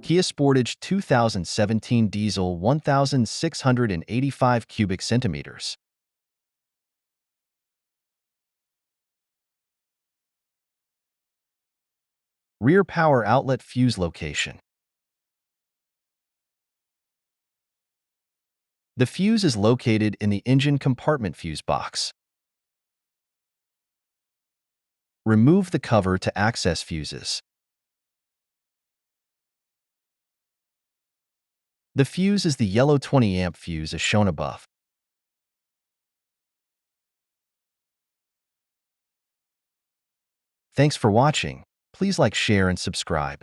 Kia Sportage 2017 diesel 1,685 cubic centimeters. Rear power outlet fuse location. The fuse is located in the engine compartment fuse box. Remove the cover to access fuses. The fuse is the yellow 20-amp fuse as shown above. Thanks for watching. Please like, share, and subscribe.